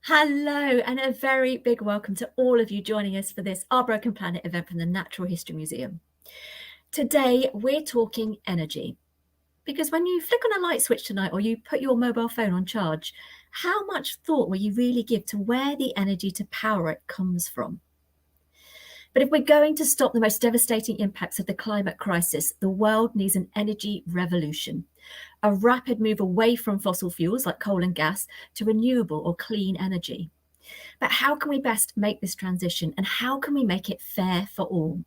Hello, and a very big welcome to all of you joining us for this Our Broken Planet event from the Natural History Museum. Today, we're talking energy. Because when you flick on a light switch tonight or you put your mobile phone on charge, how much thought will you really give to where the energy to power it comes from? But if we're going to stop the most devastating impacts of the climate crisis, the world needs an energy revolution. A rapid move away from fossil fuels like coal and gas to renewable or clean energy. But how can we best make this transition, and how can we make it fair for all?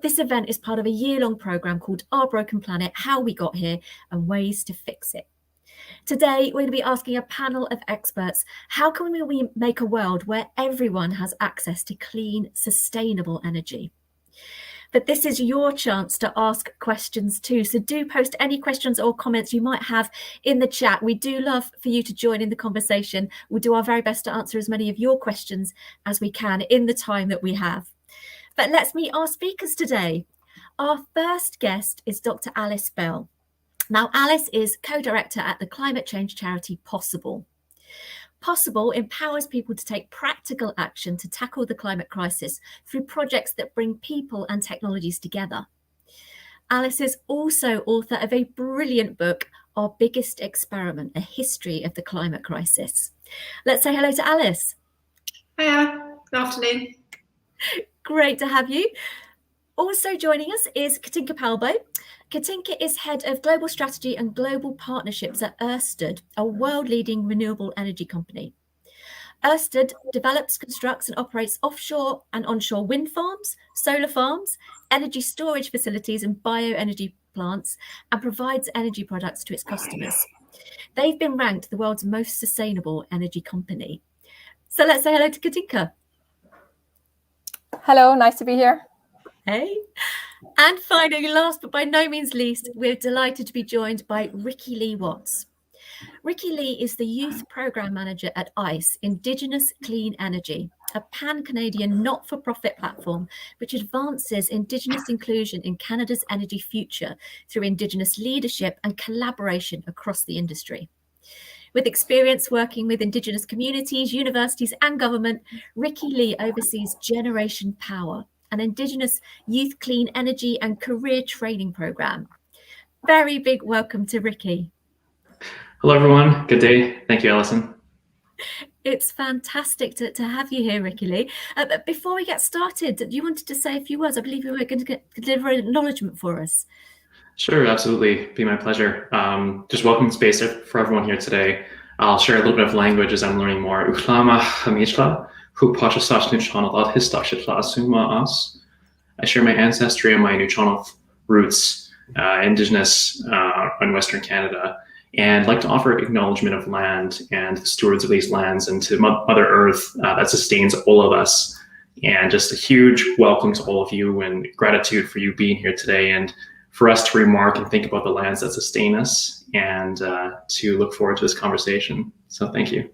This event is part of a year-long programme called Our Broken Planet, How We Got Here and Ways to Fix It. Today, we're going to be asking a panel of experts, how can we make a world where everyone has access to clean, sustainable energy? But this is your chance to ask questions too. So do post any questions or comments you might have in the chat. We do love for you to join in the conversation. We'll do our very best to answer as many of your questions as we can in the time that we have. But let's meet our speakers today. Our first guest is Dr. Alice Bell. Now, Alice is co-director at the climate change charity Possible. Possible empowers people to take practical action to tackle the climate crisis through projects that bring people and technologies together. Alice is also author of a brilliant book, Our Biggest Experiment, A History of the Climate Crisis. Let's say hello to Alice. Hiya, good afternoon. Great to have you. Also joining us is Katinka Palbo. Katinka is Head of Global Strategy and Global Partnerships at Ørsted, a world-leading renewable energy company. Ørsted develops, constructs and operates offshore and onshore wind farms, solar farms, energy storage facilities and bioenergy plants, and provides energy products to its customers. They've been ranked the world's most sustainable energy company. So let's say hello to Katinka. Hello, nice to be here. Hey. And finally, last but by no means least, we're delighted to be joined by Ricky Lee Watts. Ricky Lee is the Youth Programme Manager at ICE, Indigenous Clean Energy, a pan-Canadian not-for-profit platform which advances Indigenous inclusion in Canada's energy future through Indigenous leadership and collaboration across the industry. With experience working with Indigenous communities, universities and government, Ricky Lee oversees Generation Power, an Indigenous youth clean energy and career training programme. Very big welcome to Ricky. Hello, everyone. Good day. Thank you, Alison. It's fantastic to have you here, Ricky Lee. But before we get started, you wanted to say a few words. I believe you were going to deliver an acknowledgement for us. Sure, absolutely. Be my pleasure. Just welcome space for everyone here today. I'll share a little bit of language as I'm learning more. I share my ancestry and my Nuu-chah-nulth roots, Indigenous in Western Canada, and like to offer acknowledgement of land and the stewards of these lands and to Mother Earth that sustains all of us. And just a huge welcome to all of you and gratitude for you being here today and for us to remark and think about the lands that sustain us and to look forward to this conversation. So thank you.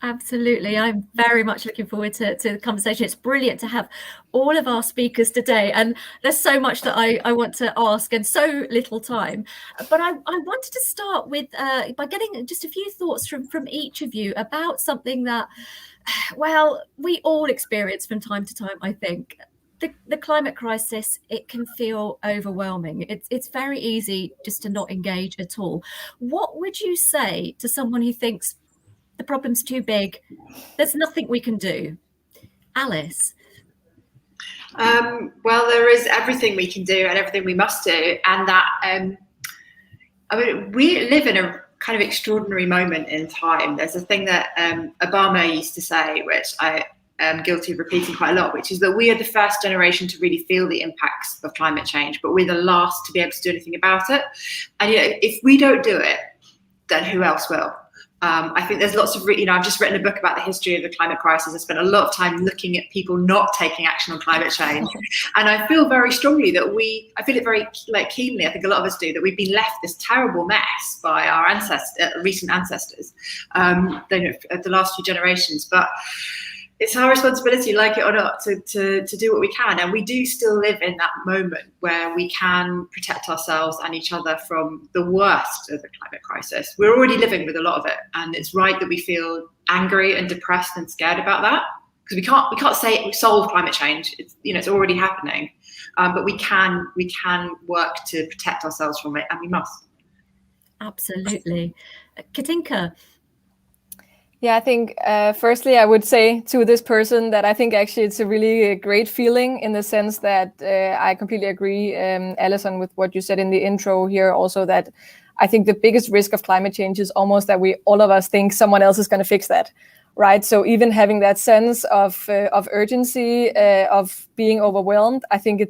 Absolutely. I'm very much looking forward to the conversation. It's brilliant to have all of our speakers today. And there's so much that I want to ask and so little time. But I wanted to start with by getting just a few thoughts from each of you about something that, well, we all experience from time to time, I think. The climate crisis, it can feel overwhelming. It's very easy just to not engage at all. What would you say to someone who thinks the problem's too big, there's nothing we can do? Alice? Well, there is everything we can do and everything we must do. And that, I mean, we live in a kind of extraordinary moment in time. There's a thing that Obama used to say, which I am guilty of repeating quite a lot, which is that we are the first generation to really feel the impacts of climate change, but we're the last to be able to do anything about it. And if we don't do it, then who else will? I think there's lots of, I've just written a book about the history of the climate crisis. I spent a lot of time looking at people not taking action on climate change. And I feel very strongly that I feel it very keenly, I think a lot of us do, that we've been left this terrible mess by our recent ancestors, the last few generations. But it's our responsibility, like it or not, to do what we can. And we do still live in that moment where we can protect ourselves and each other from the worst of the climate crisis. We're already living with a lot of it. And it's right that we feel angry and depressed and scared about that, because we can't say we solve climate change. It's already happening. But we can work to protect ourselves from it, and we must. Absolutely. Katinka. Yeah, I think firstly I would say to this person that I think actually it's a really great feeling, in the sense that I completely agree, Alison, with what you said in the intro here also, that I think the biggest risk of climate change is almost that all of us think someone else is going to fix that, right? So even having that sense of urgency, of being overwhelmed, I think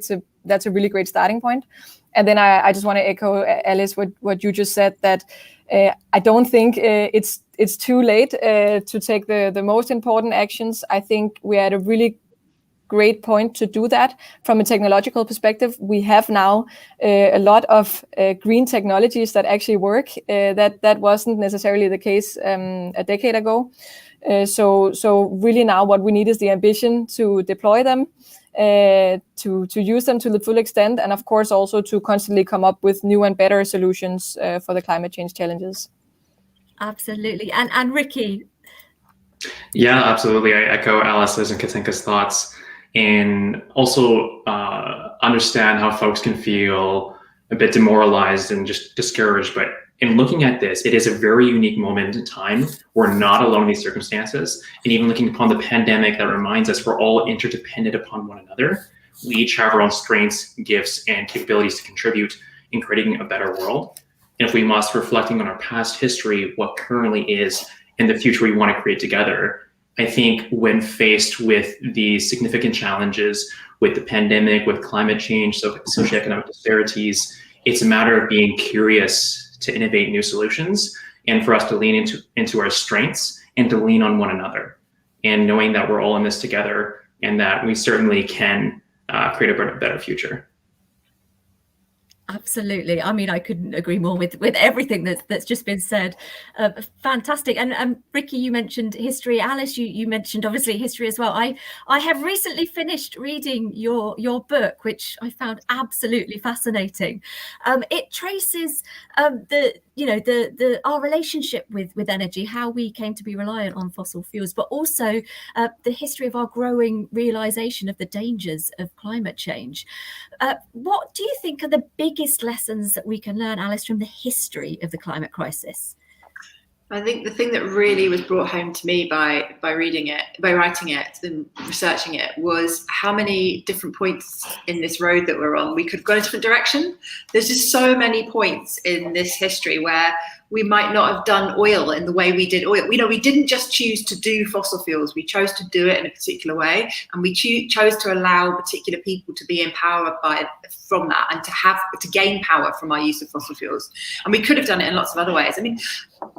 that's a really great starting point. And then I just want to echo, Alice, what you just said, that I don't think it's too late to take the most important actions. I think we're at a really great point to do that from a technological perspective. We have now a lot of green technologies that actually work. That wasn't necessarily the case a decade ago. So really now what we need is the ambition to deploy them, to use them to the full extent, and of course also to constantly come up with new and better solutions for the climate change challenges. Absolutely. And Ricky? Yeah, absolutely. I echo Alice's and Katinka's thoughts, and also understand how folks can feel a bit demoralized and just discouraged. But in looking at this, it is a very unique moment in time. We're not alone in these circumstances. And even looking upon the pandemic, that reminds us we're all interdependent upon one another. We each have our own strengths, gifts, and capabilities to contribute in creating a better world. And if we must, reflecting on our past history, what currently is, and the future we want to create together, I think when faced with these significant challenges, with the pandemic, with climate change, socioeconomic disparities, it's a matter of being curious to innovate new solutions, and for us to lean into our strengths and to lean on one another, and knowing that we're all in this together, and that we certainly can create a better future. Absolutely. I mean, I couldn't agree more with everything that's just been said. Fantastic. And Ricky, you mentioned history. Alice, you mentioned obviously history as well. I have recently finished reading your book, which I found absolutely fascinating. It traces our relationship with energy, how we came to be reliant on fossil fuels, but also the history of our growing realization of the dangers of climate change. What do you think are the biggest lessons that we can learn, Alice, from the history of the climate crisis? I think the thing that really was brought home to me by reading it, by writing it and researching it, was how many different points in this road that we're on we could go in a different direction. There's just so many points in this history where we might not have done oil in the way we did oil. We didn't just choose to do fossil fuels. We chose to do it in a particular way, and we chose to allow particular people to be empowered from that, and to gain power from our use of fossil fuels. And we could have done it in lots of other ways. I mean,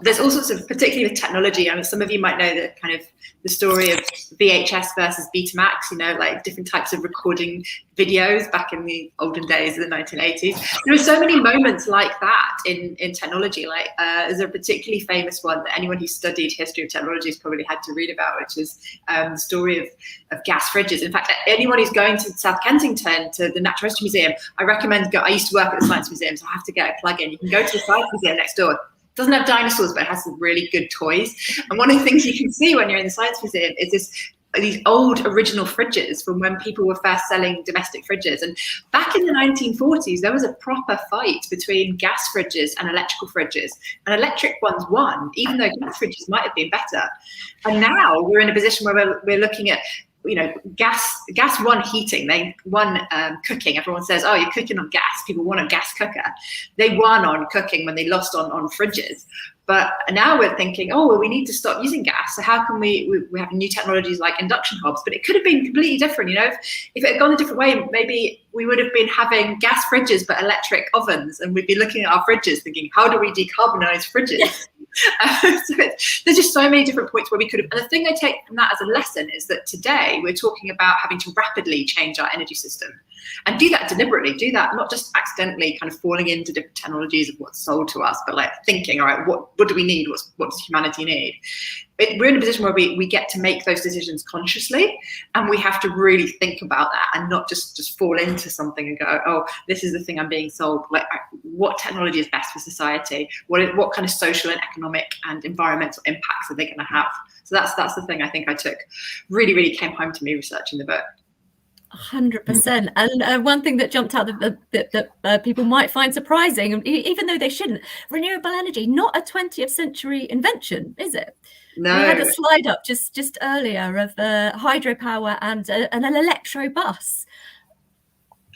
there's all sorts of, particularly with technology. I mean, some of you might know that kind of the story of VHS versus Betamax, like different types of recording videos back in the olden days of the 1980s. There are so many moments like that in technology. Like there's a particularly famous one that anyone who studied history of technology has probably had to read about, which is the story of gas fridges. In fact, anyone who's going to South Kensington to the Natural History Museum, I recommend I used to work at the Science Museum, so I have to get a plug in. You can go to the Science Museum next door. It doesn't have dinosaurs, but it has some really good toys. And one of the things you can see when you're in the Science Museum is these old original fridges from when people were first selling domestic fridges. And back in the 1940s, there was a proper fight between gas fridges and electrical fridges. And electric ones won, even though gas fridges might have been better. And now we're in a position where we're looking at gas won heating, they won cooking. Everyone says, oh, you're cooking on gas. People want a gas cooker. They won on cooking when they lost on fridges. But now we're thinking, oh, well, we need to stop using gas. So how can we have new technologies like induction hobs? But it could have been completely different. If it had gone a different way, maybe we would have been having gas fridges but electric ovens, and we'd be looking at our fridges thinking, how do we decarbonize fridges? So there's just so many different points where we could have. And the thing I take from that as a lesson is that today we're talking about having to rapidly change our energy system. and do that deliberately, do that not just accidentally kind of falling into different technologies of what's sold to us, but like thinking, all right, what do we need? What does humanity need? We're in a position where we get to make those decisions consciously, and we have to really think about that and not just fall into something and go, oh, this is the thing I'm being sold. Like, what technology is best for society? What kind of social and economic and environmental impacts are they going to have? So that's the thing I think I took really came home to me researching the book. 100%. And one thing that jumped out that people might find surprising, even though they shouldn't, renewable energy, not a 20th century invention, is it? No. We had a slide up just earlier of hydropower and an electro bus.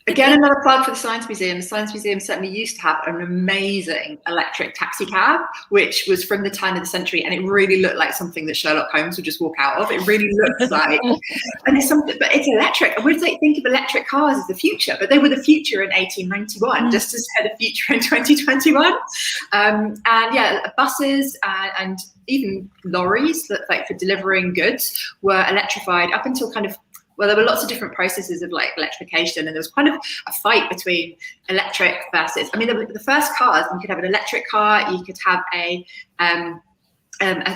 Again, another plug for the Science Museum. The Science Museum certainly used to have an amazing electric taxi cab, which was from the turn of the century, and it really looked like something that Sherlock Holmes would just walk out of. It really looks like, and it's something, but it's electric. And we think of electric cars as the future, but they were the future in 1891, just as they're the future in 2021. And yeah, buses and even lorries that like for delivering goods were electrified up until kind of, well, there were lots of different processes of like electrification, and there was kind of a fight between electric versus, I mean, the first cars, you could have an electric car, you could have a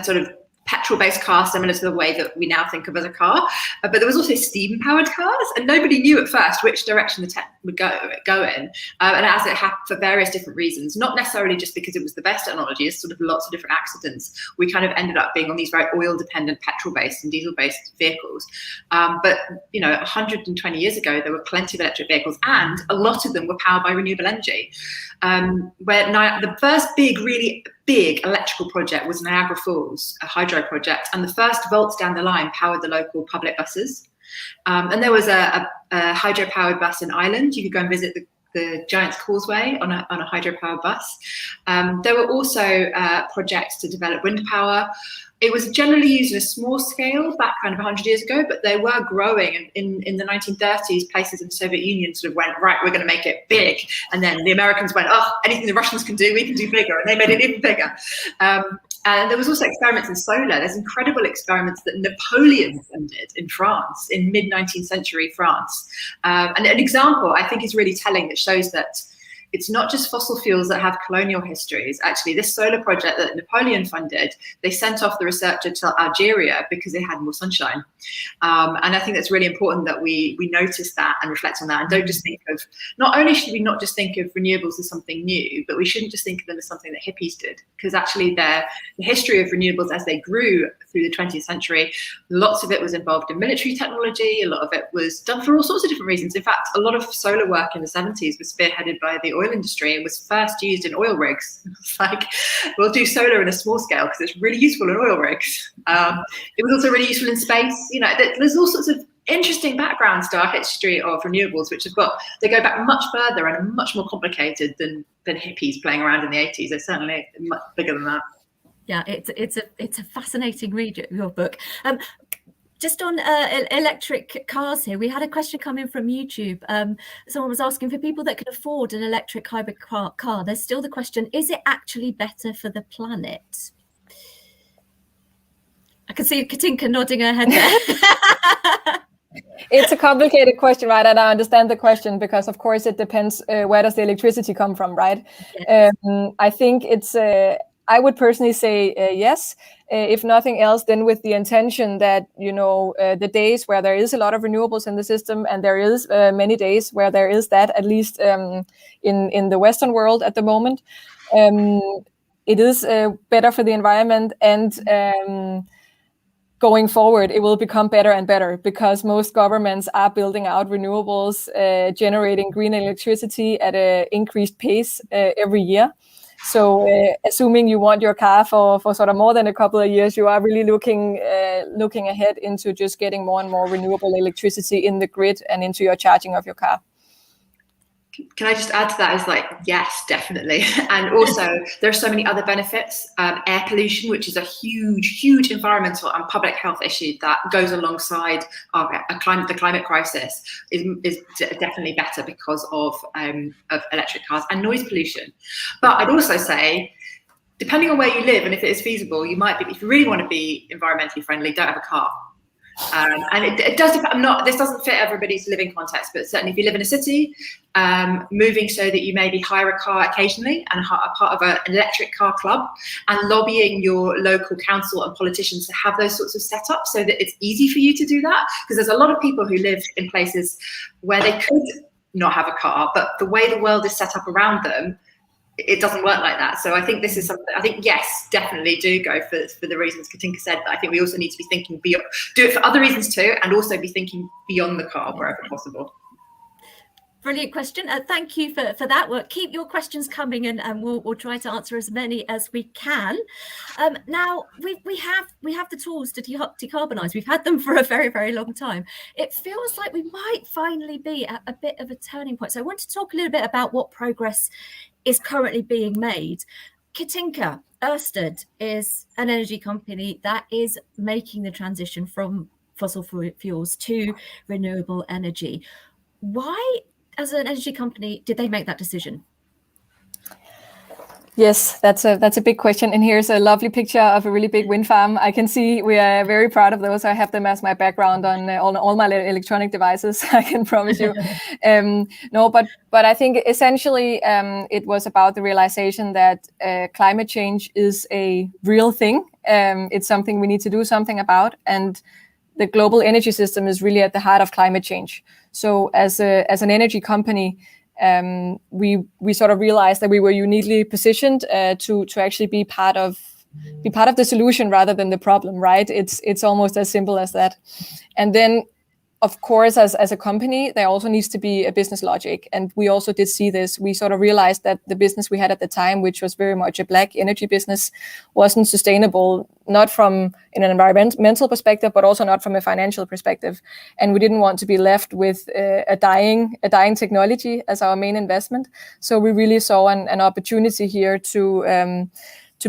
sort of petrol-based car similar to the way that we now think of as a car, but there was also steam-powered cars, and nobody knew at first which direction the tech would go in, and as it happened for various different reasons, not necessarily just because it was the best technology, it's sort of lots of different accidents, we kind of ended up being on these very oil-dependent petrol-based and diesel-based vehicles, but you know, 120 years ago there were plenty of electric vehicles, and a lot of them were powered by renewable energy, where the first really big electrical project was Niagara Falls, a hydro project, and the first volts down the line powered the local public buses. And there was a hydro-powered bus in Ireland. You could go and visit the Giant's Causeway on a hydro-powered bus. There were also projects to develop wind power. It was generally used in a small scale back kind of 100 years ago, but they were growing. In the 1930s, places in the Soviet Union sort of went, right, we're going to make it big. And then the Americans went, oh, anything the Russians can do, we can do bigger. And they made it even bigger. And there was also experiments in solar. There's incredible experiments that Napoleon funded in France, in mid-19th century France. And an example I think is really telling that shows that it's not just fossil fuels that have colonial histories. Actually, this solar project that Napoleon funded, they sent off the researcher to Algeria because it had more sunshine. And I think that's really important that we notice that and reflect on that, and don't just think of, not only should we not just think of renewables as something new, but we shouldn't just think of them as something that hippies did, because actually the history of renewables as they grew through the 20th century, lots of it was involved in military technology, a lot of it was done for all sorts of different reasons. In fact, a lot of solar work in the 70s was spearheaded by the oil industry and was first used in oil rigs. It's like, we'll do solar in a small scale because it's really useful in oil rigs. It was also really useful in space. You know, there's all sorts of interesting backgrounds to our history of renewables, which they go back much further and are much more complicated than hippies playing around in the 80s. They're certainly much bigger than that. Yeah, it's a fascinating read, your book. Just on electric cars here, we had a question come in from YouTube. Someone was asking, for people that can afford an electric hybrid car, there's still the question, is it actually better for the planet? I can see Katinka nodding her head there. It's a complicated question, right? And I understand the question because, of course, it depends where does the electricity come from, right? Yes. I think I would personally say yes. If nothing else, then with the intention that, you know, the days where there is a lot of renewables in the system, and there is many days where there is that, at least in the Western world at the moment, it is better for the environment, and going forward, it will become better and better because most governments are building out renewables, generating green electricity at an increased pace every year. So assuming you want your car for sort of more than a couple of years, you are really looking ahead into just getting more and more renewable electricity in the grid and into your charging of your car. Can I just add to that? Is like, yes, definitely. And also there are so many other benefits. Air pollution, which is a huge environmental and public health issue that goes alongside the climate crisis, is definitely better because of electric cars, and noise pollution. But I'd also say, depending on where you live and if it is feasible, you might be, if you really want to be environmentally friendly, don't have a car. And it does depend. This doesn't fit everybody's living context, but certainly if you live in a city, moving so that you maybe hire a car occasionally and are part of an electric car club, and lobbying your local council and politicians to have those sorts of setups so that it's easy for you to do that. Because there's a lot of people who live in places where they could not have a car, but the way the world is set up around them, it doesn't work like that. So I think this is something, I think, yes, definitely do go for the reasons Katinka said, but I think we also need to be thinking beyond, do it for other reasons too, and also be thinking beyond the car wherever possible. Brilliant question. Thank you for that. Well, keep your questions coming, and we'll try to answer as many as we can. Now we have the tools to decarbonise. We've had them for a very, very long time. It feels like we might finally be at a bit of a turning point. So I want to talk a little bit about what progress is currently being made. Katinka, Ørsted is an energy company that is making the transition from fossil fuels to renewable energy. Why, as an energy company, did they make that decision? Yes, that's a big question. And here's a lovely picture of a really big wind farm. I can see we are very proud of those. I have them as my background on all my electronic devices, I can promise you. No, but I think essentially it was about the realization that climate change is a real thing. It's something we need to do something about. And the global energy system is really at the heart of climate change. So as an energy company, we sort of realized that we were uniquely positioned to actually be part of the solution rather than the problem, right? It's almost as simple as that. And then, of course, as a company, there also needs to be a business logic. And we also did see this. We sort of realized that the business we had at the time, which was very much a black energy business, wasn't sustainable, not from an environmental perspective, but also not from a financial perspective. And we didn't want to be left with a dying technology as our main investment. So we really saw an opportunity here to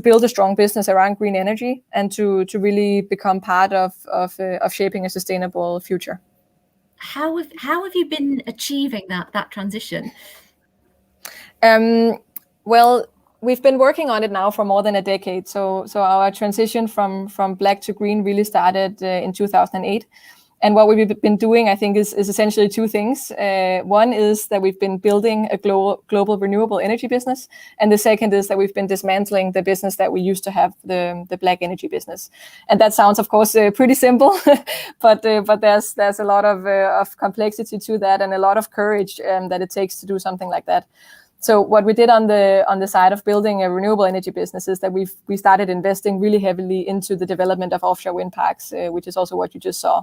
build a strong business around green energy and to really become part of shaping a sustainable future. How have you been achieving that transition? Well, we've been working on it now for more than a decade. So our transition from black to green really started in 2008. And what we've been doing, I think, is essentially two things. One is that we've been building a global renewable energy business. And the second is that we've been dismantling the business that we used to have, the black energy business. And that sounds, of course, pretty simple, but there's a lot of complexity to that and a lot of courage that it takes to do something like that. So what we did on the side of building a renewable energy business is that we started investing really heavily into the development of offshore wind parks, which is also what you just saw.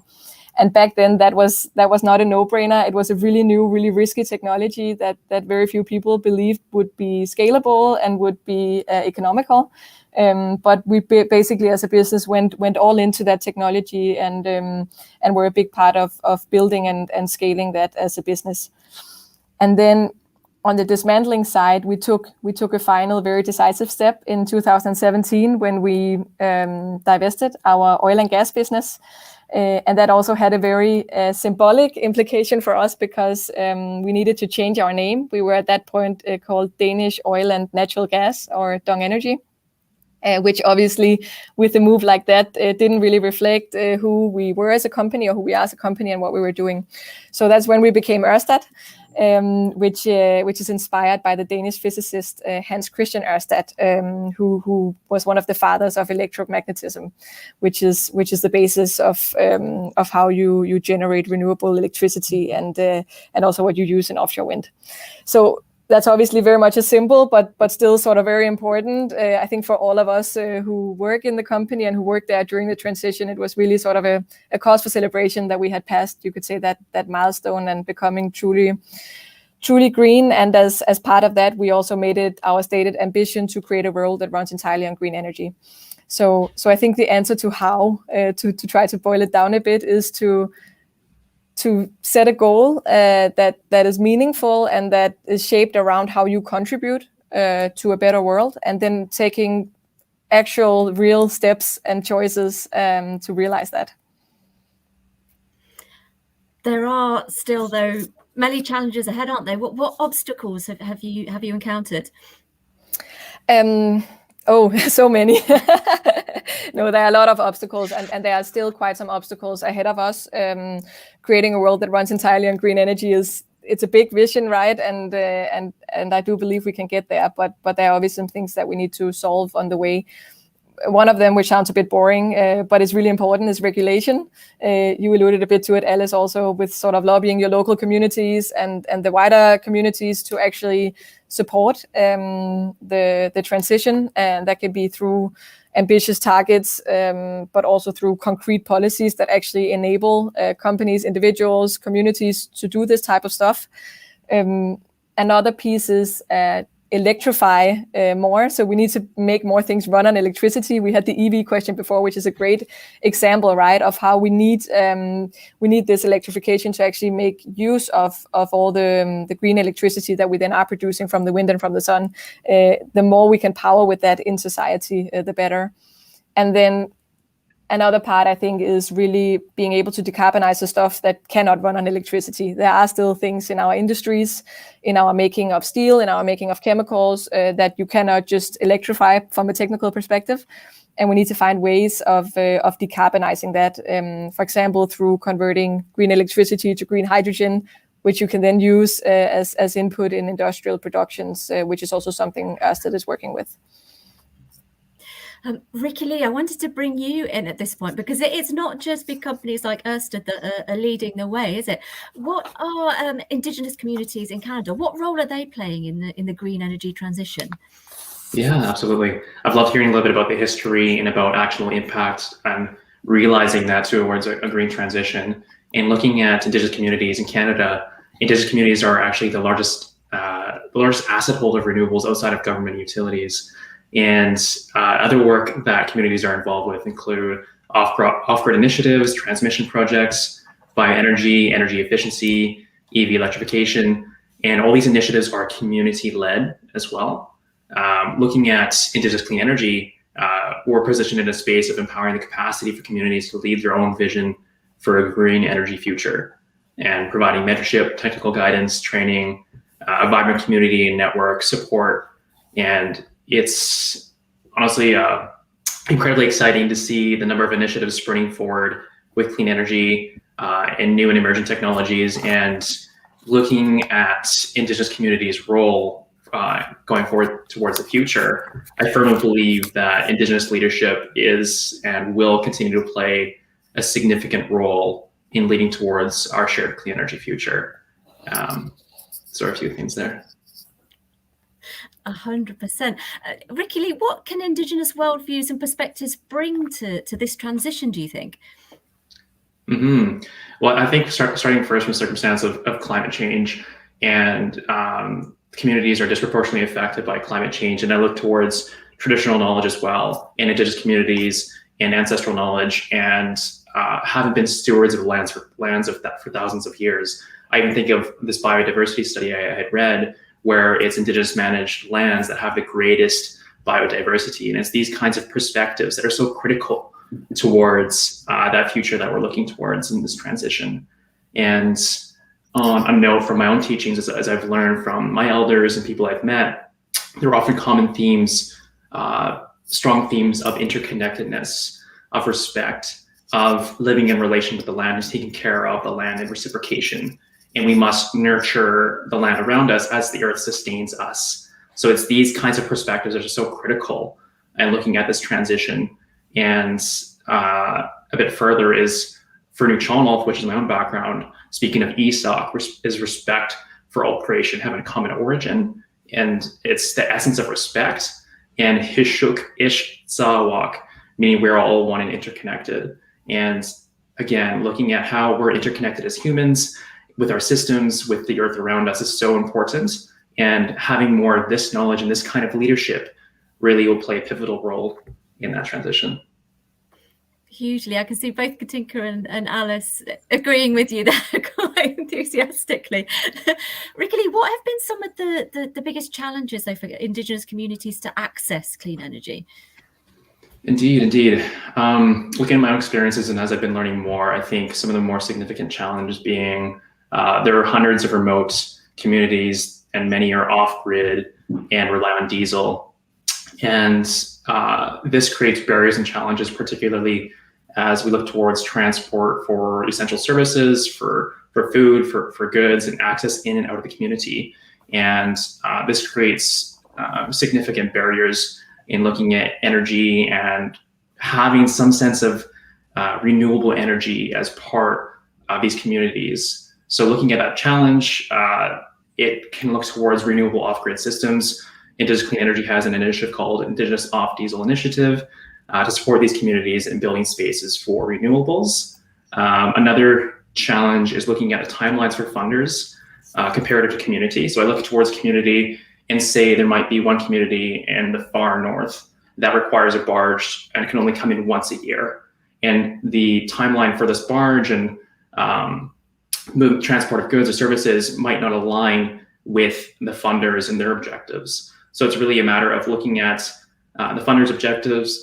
And back then, that was not a no-brainer. It was a really new, really risky technology that very few people believed would be scalable and would be economical. But we basically, as a business, went all into that technology and were a big part of building and scaling that as a business. And then on the dismantling side, we took a final, very decisive step in 2017 when we divested our oil and gas business. And that also had a very symbolic implication for us because we needed to change our name. We were at that point called Danish Oil and Natural Gas, or Dong Energy, which obviously with a move like that didn't really reflect who we were as a company or who we are as a company and what we were doing. So that's when we became Ørsted, which is inspired by the Danish physicist Hans Christian Ørsted, who was one of the fathers of electromagnetism, which is the basis of how you generate renewable electricity and also what you use in offshore wind. So that's obviously very much a symbol, but still sort of very important. I think for all of us who work in the company and who worked there during the transition, it was really sort of a cause for celebration that we had passed, you could say, that milestone and becoming truly green. And as part of that, we also made it our stated ambition to create a world that runs entirely on green energy. So I think the answer to how to try to boil it down a bit is to set a goal that is meaningful and that is shaped around how you contribute to a better world, and then taking actual real steps and choices to realize that. There are still, though, many challenges ahead, aren't there? What obstacles have you encountered? Oh, so many. No, there are a lot of obstacles, and there are still quite some obstacles ahead of us. Creating a world that runs entirely on green energy it's a big vision, right? And I do believe we can get there, but there are obviously some things that we need to solve on the way. One of them, which sounds a bit boring, but is really important, is regulation. You alluded a bit to it, Alice, also with sort of lobbying your local communities and the wider communities to actually support the transition. And that can be through ambitious targets, but also through concrete policies that actually enable companies, individuals, communities to do this type of stuff. Another piece is electrify more. So we need to make more things run on electricity. We had the EV question before, which is a great example, right, of how we need this electrification to actually make use of all the green electricity that we then are producing from the wind and from the sun. The more we can power with that in society, the better. And then another part, I think, is really being able to decarbonize the stuff that cannot run on electricity. There are still things in our industries, in our making of steel, in our making of chemicals, that you cannot just electrify from a technical perspective. And we need to find ways of decarbonizing that, for example, through converting green electricity to green hydrogen, which you can then use as input in industrial productions, which is also something Ørsted is working with. Ricky Lee, I wanted to bring you in at this point, because it's not just big companies like Ørsted that are leading the way, is it? What are Indigenous communities in Canada? What role are they playing in the green energy transition? Yeah, absolutely. I've loved hearing a little bit about the history and about actual impact and realizing that towards a green transition. And looking at Indigenous communities in Canada, Indigenous communities are actually the largest asset holder of renewables outside of government utilities. And other work that communities are involved with include off-grid initiatives, transmission projects, bioenergy, energy efficiency, EV electrification, and all these initiatives are community-led as well. Looking at Indigenous clean energy, we're positioned in a space of empowering the capacity for communities to lead their own vision for a green energy future, and providing mentorship, technical guidance, training, a vibrant community and network support. And it's honestly incredibly exciting to see the number of initiatives springing forward with clean energy and new and emerging technologies, and looking at Indigenous communities' role going forward towards the future. I firmly believe that Indigenous leadership is and will continue to play a significant role in leading towards our shared clean energy future. So a few things there. 100%. Ricky Lee, what can Indigenous worldviews and perspectives bring to this transition, do you think? Well, I think starting first from the circumstance of climate change, and communities are disproportionately affected by climate change. And I look towards traditional knowledge as well, and Indigenous communities and ancestral knowledge, and haven't been stewards of lands for thousands of years. I even think of this biodiversity study I had read, where it's Indigenous managed lands that have the greatest biodiversity. And it's these kinds of perspectives that are so critical towards that future that we're looking towards in this transition. And on a note from my own teachings, as I've learned from my elders and people I've met, there are often common themes, strong themes of interconnectedness, of respect, of living in relation with the land and taking care of the land and reciprocation. And we must nurture the land around us as the earth sustains us. So it's these kinds of perspectives that are so critical in looking at this transition. And a bit further is for Nuu-chah-nulth, which is my own background, speaking of Isak, is respect for all creation having a common origin. And it's the essence of respect. And Hishuk Ish Zawak, meaning we're all one and interconnected. And again, looking at how we're interconnected as humans, with our systems, with the earth around us, is so important. And having more of this knowledge and this kind of leadership really will play a pivotal role in that transition. Hugely. I can see both Katinka and Alice agreeing with you there quite enthusiastically. Ricky Lee, what have been some of the biggest challenges, though, for Indigenous communities to access clean energy? Indeed. Looking at my own experiences and as I've been learning more, I think some of the more significant challenges being there are hundreds of remote communities, and many are off-grid and rely on diesel. And this creates barriers and challenges, particularly as we look towards transport for essential services, for food, for goods, and access in and out of the community. And this creates significant barriers in looking at energy and having some sense of renewable energy as part of these communities. So looking at that challenge, it can look towards renewable off-grid systems. Indigenous Clean Energy has an initiative called Indigenous Off-Diesel Initiative to support these communities in building spaces for renewables. Another challenge is looking at the timelines for funders comparative to community. So I look towards community and say there might be one community in the far north that requires a barge and can only come in once a year. And the timeline for this barge and transport of goods or services might not align with the funders and their objectives. So it's really a matter of looking at the funders'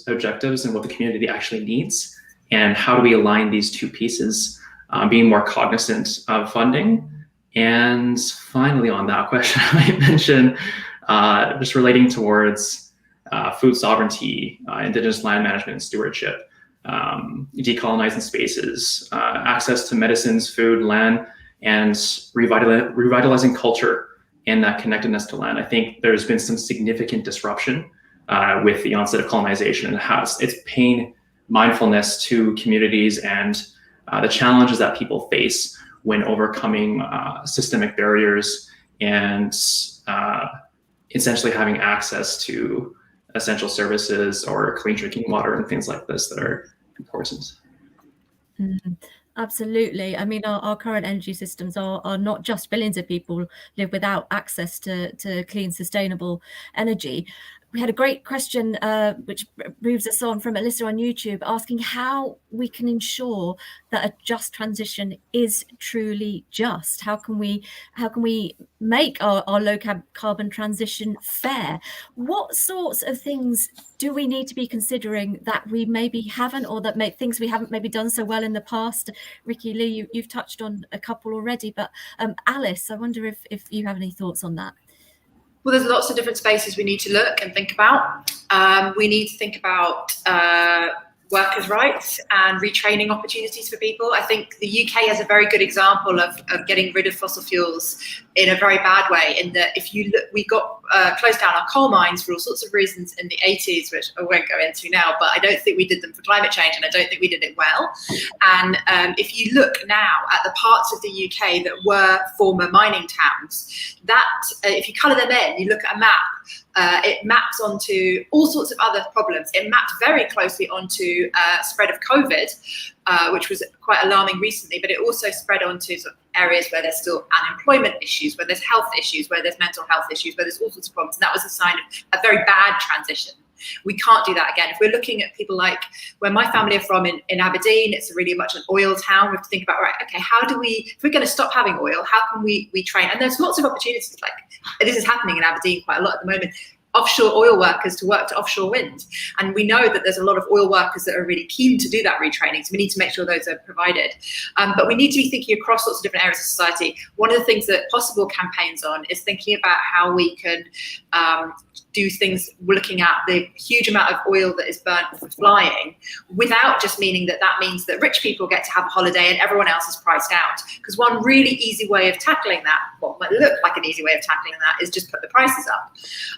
objectives and what the community actually needs, and how do we align these two pieces, being more cognizant of funding. And finally, on that question, I mentioned just relating towards food sovereignty, Indigenous land management and stewardship, decolonizing spaces, access to medicines, food, land, and revitalizing culture and that connectedness to land. I think there's been some significant disruption with the onset of colonization, and it's paying mindfulness to communities and the challenges that people face when overcoming systemic barriers and essentially having access to essential services or clean drinking water and things like this that are important. Absolutely. I mean, our current energy systems are not just billions of people live without access to clean, sustainable energy. We had a great question, which moves us on, from Alyssa on YouTube, asking how we can ensure that a just transition is truly just. How can we make our low carbon transition fair? What sorts of things do we need to be considering that we maybe haven't, or that things we haven't maybe done so well in the past? Ricky, Lee, you've touched on a couple already, but Alice, I wonder if you have any thoughts on that. Well, there's lots of different spaces we need to look and think about. We need to think about workers' rights and retraining opportunities for people. I think the UK has a very good example of getting rid of fossil fuels in a very bad way, in that if you look, we got closed down our coal mines for all sorts of reasons in the 80s, which I won't go into now, but I don't think we did them for climate change, and I don't think we did it well. And if you look now at the parts of the UK that were former mining towns, that if you colour them in, you look at a map, it maps onto all sorts of other problems. It mapped very closely onto spread of COVID, which was quite alarming recently, but it also spread onto sort of areas where there's still unemployment issues, where there's health issues, where there's mental health issues, where there's all sorts of problems. And that was a sign of a very bad transition. We can't do that again. If we're looking at people like where my family are from in Aberdeen, it's really much an oil town. We have to think about, right, okay, how do we, if we're going to stop having oil, how can we train? And there's lots of opportunities, like this is happening in Aberdeen quite a lot at the moment. Offshore oil workers to work to offshore wind. And we know that there's a lot of oil workers that are really keen to do that retraining. So we need to make sure those are provided. But we need to be thinking across lots of different areas of society. One of the things that Possible campaigns on is thinking about how we can do things looking at the huge amount of oil that is burnt for flying, without just meaning that means that rich people get to have a holiday and everyone else is priced out. Because one really easy way of tackling that, what might look like an easy way of tackling that, is just put the prices up.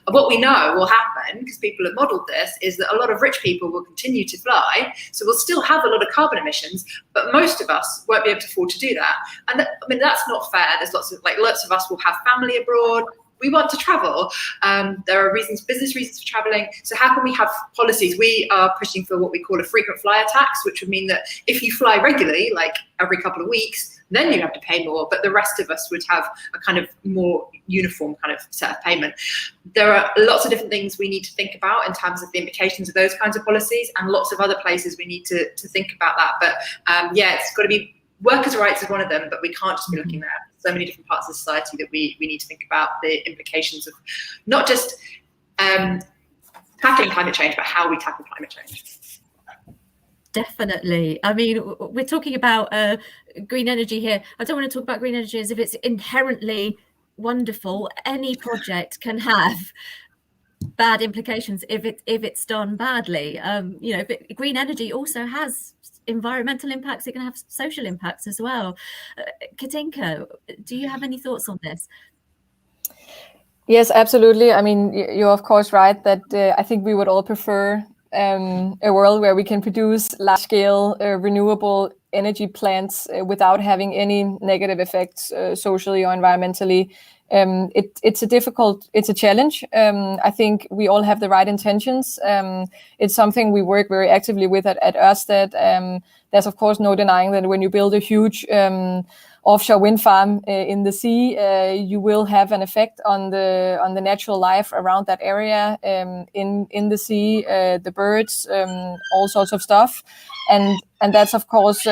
And what we know will happen, because people have modelled this, is that a lot of rich people will continue to fly, so we'll still have a lot of carbon emissions, but most of us won't be able to afford to do that. And I mean, that's not fair. There's lots of us will have family abroad. We want to travel. There are business reasons for traveling. So how can we have policies? We are pushing for what we call a frequent flyer tax, which would mean that if you fly regularly, like every couple of weeks, then you have to pay more, but the rest of us would have a kind of more uniform kind of set of payment. There are lots of different things we need to think about in terms of the implications of those kinds of policies, and lots of other places we need to think about that. But yeah, it's got to be, workers' rights is one of them, but we can't just be looking at so many different parts of society that we need to think about the implications of not just tackling climate change, but how we tackle climate change. Definitely. I mean, we're talking about green energy here. I don't want to talk about green energy as if it's inherently wonderful. Any project can have bad implications if it's done badly. But green energy also has environmental impacts. It can have social impacts as well. Katinka, do you have any thoughts on this? Yes, absolutely. I mean, you're of course right that I think we would all prefer a world where we can produce large-scale renewable energy plants without having any negative effects socially or environmentally. It's a challenge. I think we all have the right intentions. It's something we work very actively with at Ørsted. There's of course no denying that when you build a huge offshore wind farm in the sea, you will have an effect on the natural life around that area, in the sea, the birds, all sorts of stuff, and that's of course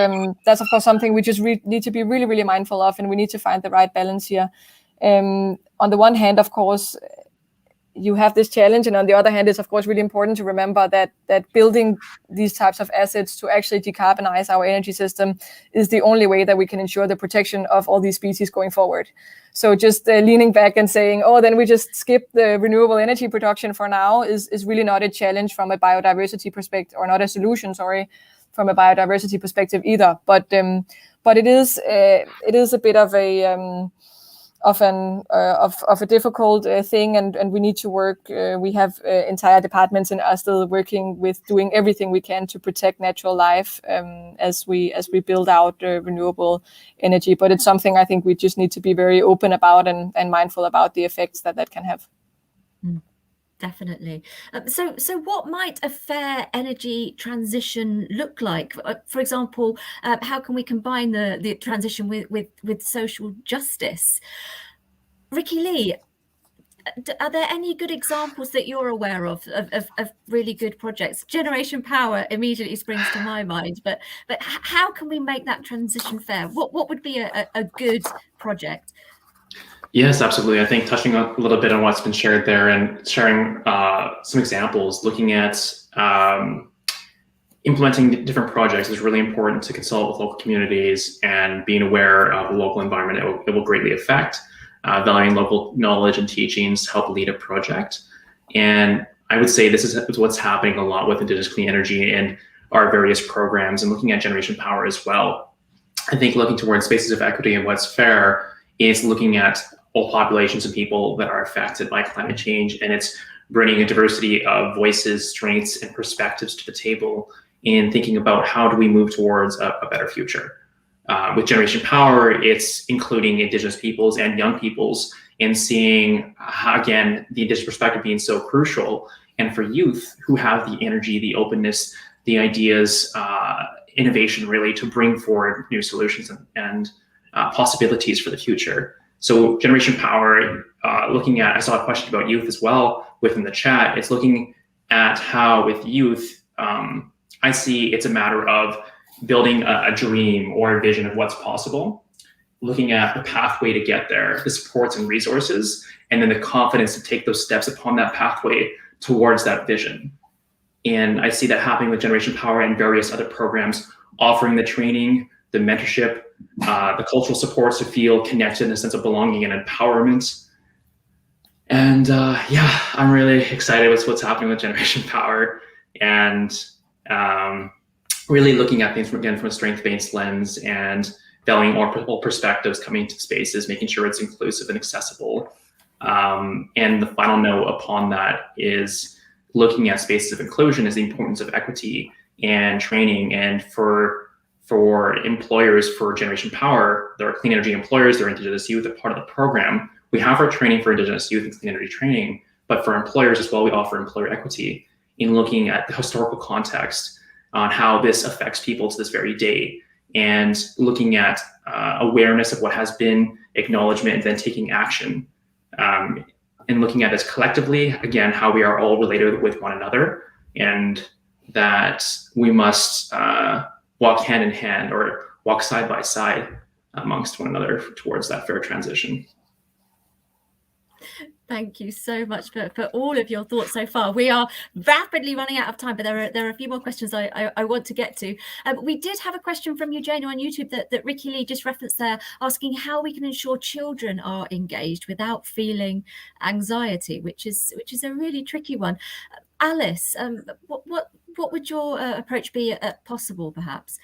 something we just need to be really, really mindful of, and we need to find the right balance here. On the one hand, of course, you have this challenge, and on the other hand, it's of course really important to remember that building these types of assets to actually decarbonize our energy system is the only way that we can ensure the protection of all these species going forward. So just leaning back and saying, oh, then we just skip the renewable energy production for now is really not a challenge from a biodiversity perspective, or not a solution, sorry, from a biodiversity perspective either. But it is a bit of a difficult thing, and we need to work. We have entire departments in Ørsted working with doing everything we can to protect natural life as we build out renewable energy. But it's something I think we just need to be very open about and mindful about the effects that can have. Definitely. So what might a fair energy transition look like? For example, how can we combine the transition with social justice? Ricky Lee, are there any good examples that you're aware of really good projects? Generation Power immediately springs to my mind, but how can we make that transition fair? What would be a good project? Yes, absolutely. I think touching a little bit on what's been shared there and sharing some examples, looking at implementing different projects is really important to consult with local communities and being aware of the local environment it will greatly affect, valuing local knowledge and teachings to help lead a project. And I would say this is what's happening a lot with Indigenous clean energy and our various programs, and looking at Generation Power as well. I think looking towards spaces of equity and what's fair is looking at all populations and people that are affected by climate change, and it's bringing a diversity of voices, strengths, and perspectives to the table in thinking about how do we move towards a better future. With Generation Power, it's including Indigenous peoples and young peoples and seeing, again, the Indigenous perspective being so crucial, and for youth who have the energy, the openness, the ideas, innovation really to bring forward new solutions and possibilities for the future. So Generation Power, looking at, I saw a question about youth as well within the chat. It's looking at how with youth, I see it's a matter of building a dream or a vision of what's possible, looking at the pathway to get there, the supports and resources, and then the confidence to take those steps upon that pathway towards that vision. And I see that happening with Generation Power and various other programs, offering the training, the mentorship, the cultural supports to feel connected in a sense of belonging and empowerment. And yeah, I'm really excited with what's happening with Generation Power, and really looking at things from a strength-based lens and valuing all perspectives coming to spaces, making sure it's inclusive and accessible. And the final note upon that is looking at spaces of inclusion is the importance of equity and training. And for employers for Generation Power, there are clean energy employers, there are Indigenous youth, a part of the program. We have our training for Indigenous youth and clean energy training, but for employers as well, we offer employer equity in looking at the historical context on how this affects people to this very day, and looking at awareness of what has been, acknowledgement, and then taking action. And looking at this collectively, again, how we are all related with one another, and that we must walk hand in hand or walk side by side amongst one another towards that fair transition. Thank you so much for all of your thoughts so far. We are rapidly running out of time, but there are a few more questions I want to get to. We did have a question from Eugenia on YouTube that Ricky Lee just referenced there, asking how we can ensure children are engaged without feeling anxiety, which is a really tricky one. Alice, what would your approach be at Possible, perhaps?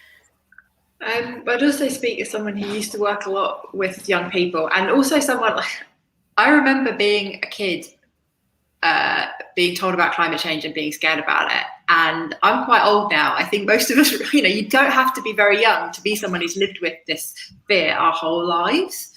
I'd also speak as someone who used to work a lot with young people, and also someone like, I remember being a kid, being told about climate change and being scared about it. And I'm quite old now. I think most of us, you don't have to be very young to be someone who's lived with this fear our whole lives.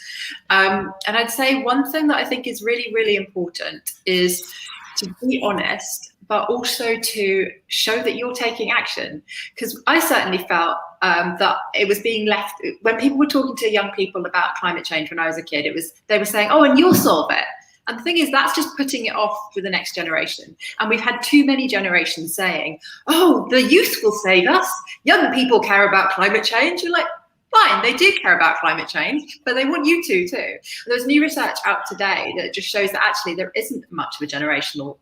And I'd say one thing that I think is really, really important is to be honest, but also to show that you're taking action. Because I certainly felt that it was being left, when people were talking to young people about climate change when I was a kid, they were saying, oh, and you'll solve it. And the thing is, that's just putting it off for the next generation. And we've had too many generations saying, oh, the youth will save us. Young people care about climate change. You're like, fine, they do care about climate change, but they want you to too. There's new research out today that just shows that actually there isn't much of a generational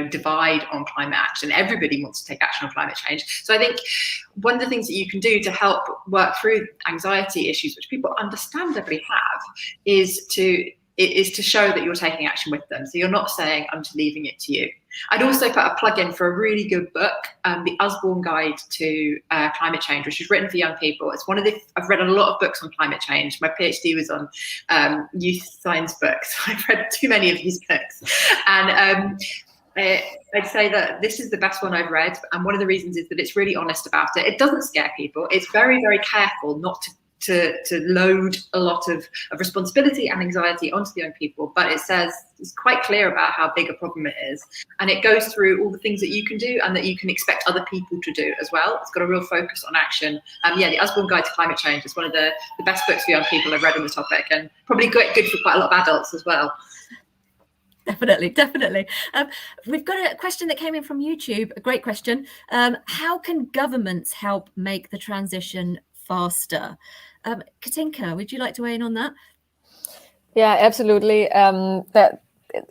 divide on climate action. Everybody wants to take action on climate change. So I think one of the things that you can do to help work through anxiety issues, which people understandably have, is to show that you're taking action with them. So you're not saying, I'm just leaving it to you. I'd also put a plug in for a really good book, The Usborne Guide to Climate Change, which is written for young people. It's I've read a lot of books on climate change. My PhD was on youth science books. I've read too many of these books. And I'd say that this is the best one I've read. And one of the reasons is that it's really honest about it. It doesn't scare people. It's very, very careful not to load a lot of responsibility and anxiety onto the young people, but it's quite clear about how big a problem it is, and it goes through all the things that you can do and that you can expect other people to do as well. It's got a real focus on action. The Usborne Guide to Climate Change is one of the best books for young people I've read on the topic, and probably good for quite a lot of adults as well. Definitely. We've got a question that came in from YouTube, a great question. How can governments help make the transition faster? Katinka, would you like to weigh in on that? Yeah, absolutely. That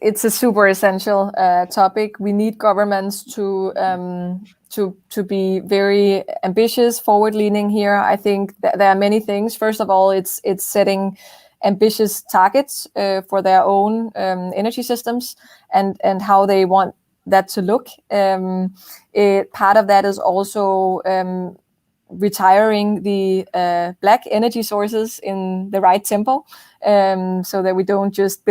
it's a super essential topic. We need governments to be very ambitious, forward-leaning here. I think that there are many things. First of all, it's setting ambitious targets for their own energy systems and how they want that to look. Part of that is also retiring the black energy sources in the right tempo, so that we don't just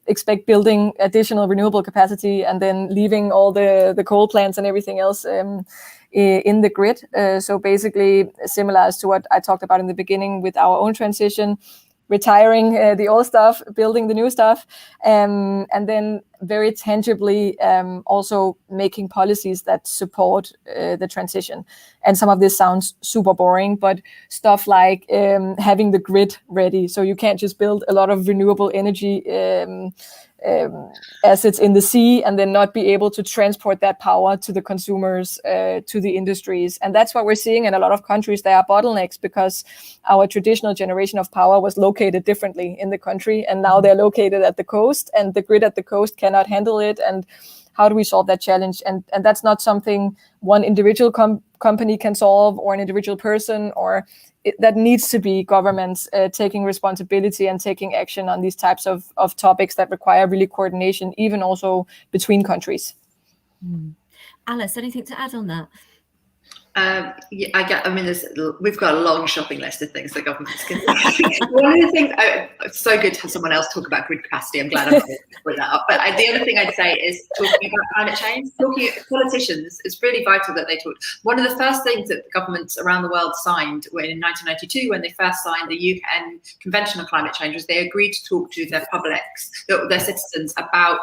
expect building additional renewable capacity and then leaving all the coal plants and everything else in the grid. So basically similar as to what I talked about in the beginning with our own transition, retiring the old stuff, building the new stuff, and then very tangibly also making policies that support the transition. And some of this sounds super boring, but stuff like having the grid ready. So you can't just build a lot of renewable energy assets in the sea and then not be able to transport that power to the consumers, to the industries. And that's what we're seeing in a lot of countries. There are bottlenecks because our traditional generation of power was located differently in the country, and now they're located at the coast, and the grid at the coast cannot handle it. And how do we solve that challenge? And that's not something one individual company can solve, or an individual person, or that needs to be governments taking responsibility and taking action on these types of topics that require really coordination, even also between countries. Alice, anything to add on that? We've got a long shopping list of things that governments can do. One of the things, it's so good to have someone else talk about grid capacity. I'm glad I brought that up. But the other thing I'd say is talking about climate change, talking to politicians, it's really vital that they talk. One of the first things that governments around the world signed in 1992, when they first signed the UN Convention on Climate Change, was they agreed to talk to their publics, their citizens, about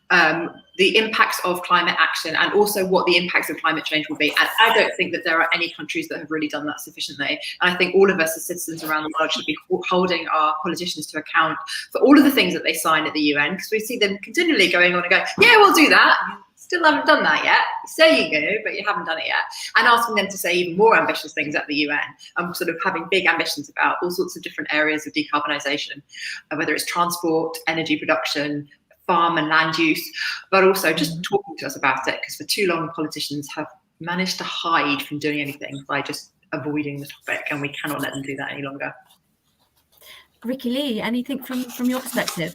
the impacts of climate action and also what the impacts of climate change will be. And I don't think that there are any countries that have really done that sufficiently. And I think all of us as citizens around the world should be holding our politicians to account for all of the things that they sign at the UN, because we see them continually going on and going, yeah, we'll do that. Still haven't done that yet. You say you go, but you haven't done it yet. And asking them to say even more ambitious things at the UN, sort of having big ambitions about all sorts of different areas of decarbonisation, whether it's transport, energy production, farm and land use, but also just talking to us about it, because for too long politicians have managed to hide from doing anything by just avoiding the topic, and we cannot let them do that any longer. Ricky Lee, anything from your perspective?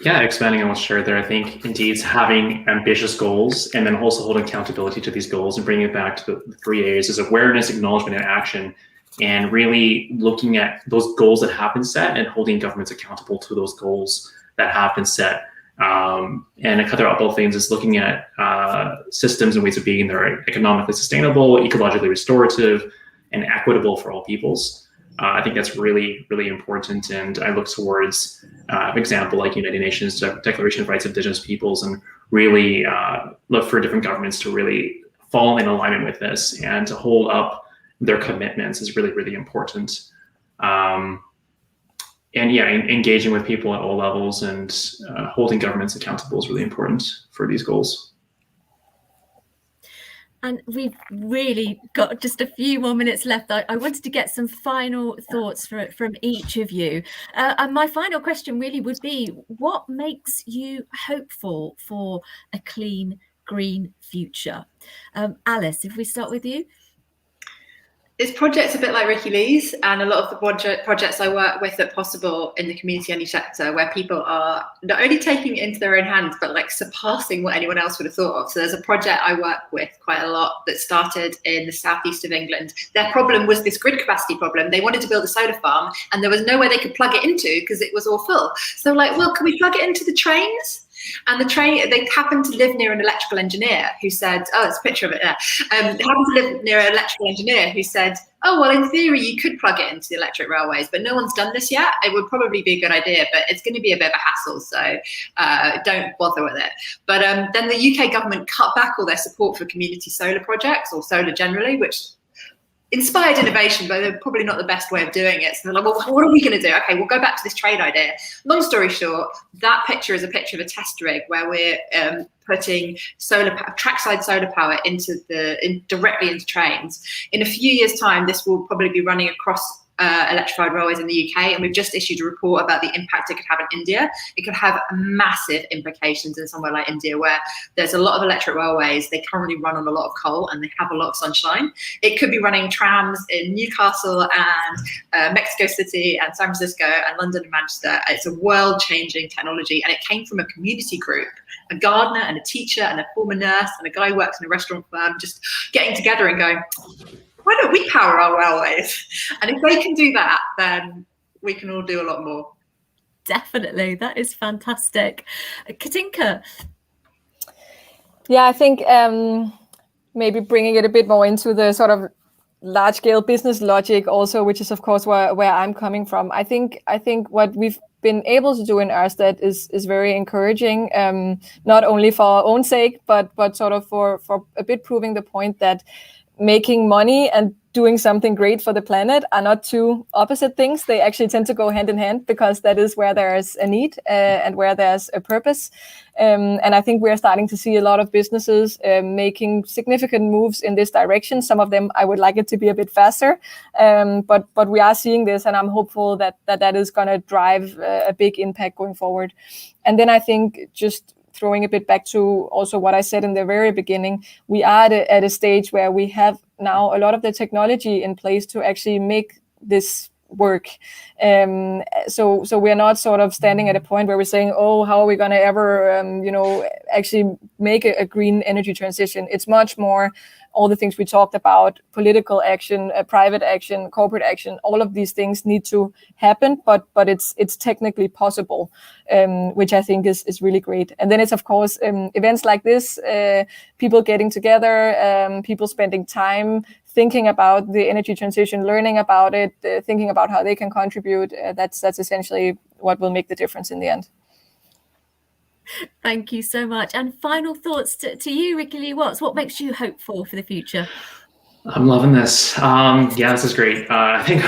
Yeah, expanding on what's shared there, I think indeed having ambitious goals and then also holding accountability to these goals and bringing it back to the 3 A's is awareness, acknowledgement, and action, and really looking at those goals that have been set and holding governments accountable to those goals that have been set. And a couple of things is looking at systems and ways of being that are economically sustainable, ecologically restorative, and equitable for all peoples. I think that's really, really important. And I look towards an example like United Nations Declaration of Rights of Indigenous Peoples, and really look for different governments to really fall in alignment with this and to hold up their commitments is really, really important. And yeah, engaging with people at all levels and holding governments accountable is really important for these goals. And we've really got just a few more minutes left. I wanted to get some final thoughts from each of you. And my final question really would be, what makes you hopeful for a clean, green future? Alice, if we start with you. This project's a bit like Ricky Lee's, and a lot of the projects I work with at Possible in the community energy sector, where people are not only taking it into their own hands, but like surpassing what anyone else would have thought of. So there's a project I work with quite a lot that started in the southeast of England. Their problem was this grid capacity problem. They wanted to build a solar farm, and there was nowhere they could plug it into because it was all full. So like, well, can we plug it into the trains? And they happened to live near an electrical engineer who said, oh, there's a picture of it there. They happened to live near an electrical engineer who said, oh, well, in theory, you could plug it into the electric railways, but no one's done this yet. It would probably be a good idea, but it's going to be a bit of a hassle, so don't bother with it. But then the UK government cut back all their support for community solar projects, or solar generally, which inspired innovation, but they're probably not the best way of doing it. So they're like, well, what are we going to do? Okay, we'll go back to this trade idea. Long story short, that picture is a picture of a test rig where we're putting trackside solar power directly into trains. In a few years' time, this will probably be running across electrified railways in the UK, and we've just issued a report about the impact it could have in India. It could have massive implications in somewhere like India, where there's a lot of electric railways. They currently run on a lot of coal and they have a lot of sunshine. It could be running trams in Newcastle and Mexico City and San Francisco and London and Manchester. It's a world-changing technology, and it came from a community group, a gardener and a teacher and a former nurse and a guy who works in a restaurant firm, just getting together and going, why don't we power our railways? And if they can do that, then we can all do a lot more. Definitely. That is fantastic. Katinka. Yeah, I think maybe bringing it a bit more into the sort of large-scale business logic also, which is, of course, where I'm coming from. I think what we've been able to do in Ørsted is very encouraging, not only for our own sake, but sort of for a bit proving the point that making money and doing something great for the planet are not two opposite things. They actually tend to go hand in hand, because that is where there's a need and where there's a purpose. And I think we're starting to see a lot of businesses making significant moves in this direction. Some of them, I would like it to be a bit faster, but we are seeing this, and I'm hopeful that is going to drive a big impact going forward. And then I think, just throwing a bit back to also what I said in the very beginning, we are at a stage where we have now a lot of the technology in place to actually make this work. So we're not sort of standing at a point where we're saying, oh, how are we going to ever, actually make a green energy transition? It's much more all the things we talked about: political action, private action, corporate action. All of these things need to happen, but it's technically possible, which I think is really great. And then it's, of course, events like this, people getting together, people spending time thinking about the energy transition, learning about it, thinking about how they can contribute. That's essentially what will make the difference in the end. Thank you so much. And final thoughts to you, Ricky Lee Watts. What makes you hopeful for the future? I'm loving this. Yeah, this is great. I think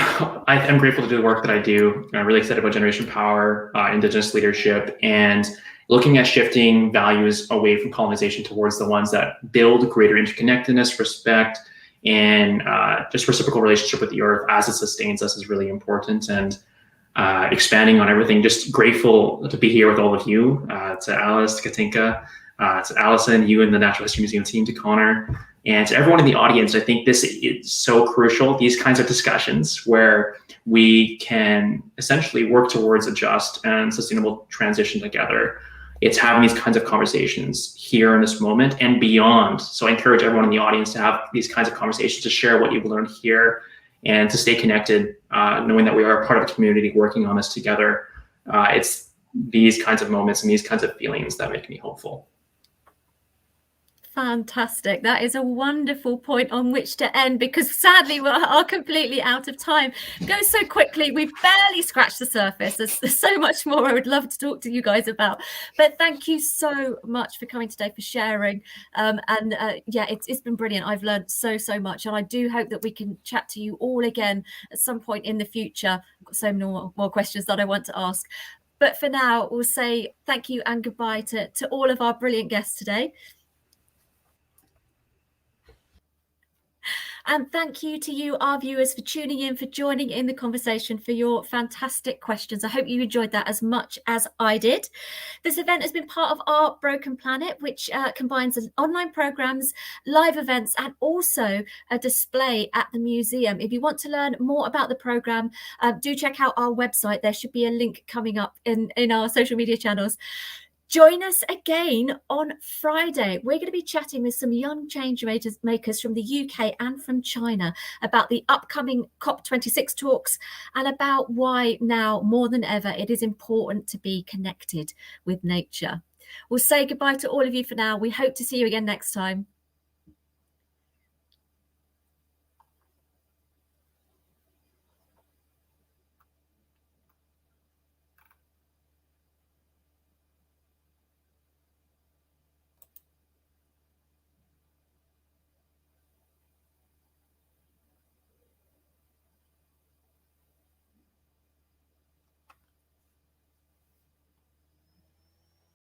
I'm grateful to do the work that I do. I'm really excited about generation power, Indigenous leadership, and looking at shifting values away from colonization towards the ones that build greater interconnectedness, respect, and just reciprocal relationship with the earth as it sustains us is really important. And expanding on everything. Just grateful to be here with all of you, to Alice, to Katinka, to Allison, you and the Natural History Museum team, to Connor, and to everyone in the audience. I think this is so crucial, these kinds of discussions where we can essentially work towards a just and sustainable transition together. It's having these kinds of conversations here in this moment and beyond. So I encourage everyone in the audience to have these kinds of conversations, to share what you've learned here, and to stay connected, knowing that we are part of a community working on this together. It's these kinds of moments and these kinds of feelings that make me hopeful. Fantastic. That is a wonderful point on which to end, because sadly we are completely out of time. It goes so quickly. We've barely scratched the surface. There's so much more I would love to talk to you guys about. But thank you so much for coming today, for sharing. Yeah, it's been brilliant. I've learned so much, and I do hope that we can chat to you all again at some point in the future. I've got so many more questions that I want to ask. But for now, we'll say thank you and goodbye to all of our brilliant guests today. And thank you to you, our viewers, for tuning in, for joining in the conversation, for your fantastic questions. I hope you enjoyed that as much as I did. This event has been part of Our Broken Planet, which combines online programs, live events, and also a display at the museum. If you want to learn more about the program, do check out our website. There should be a link coming up in our social media channels. Join us again on Friday. We're going to be chatting with some young change makers from the UK and from China about the upcoming COP26 talks and about why now more than ever it is important to be connected with nature. We'll say goodbye to all of you for now. We hope to see you again next time.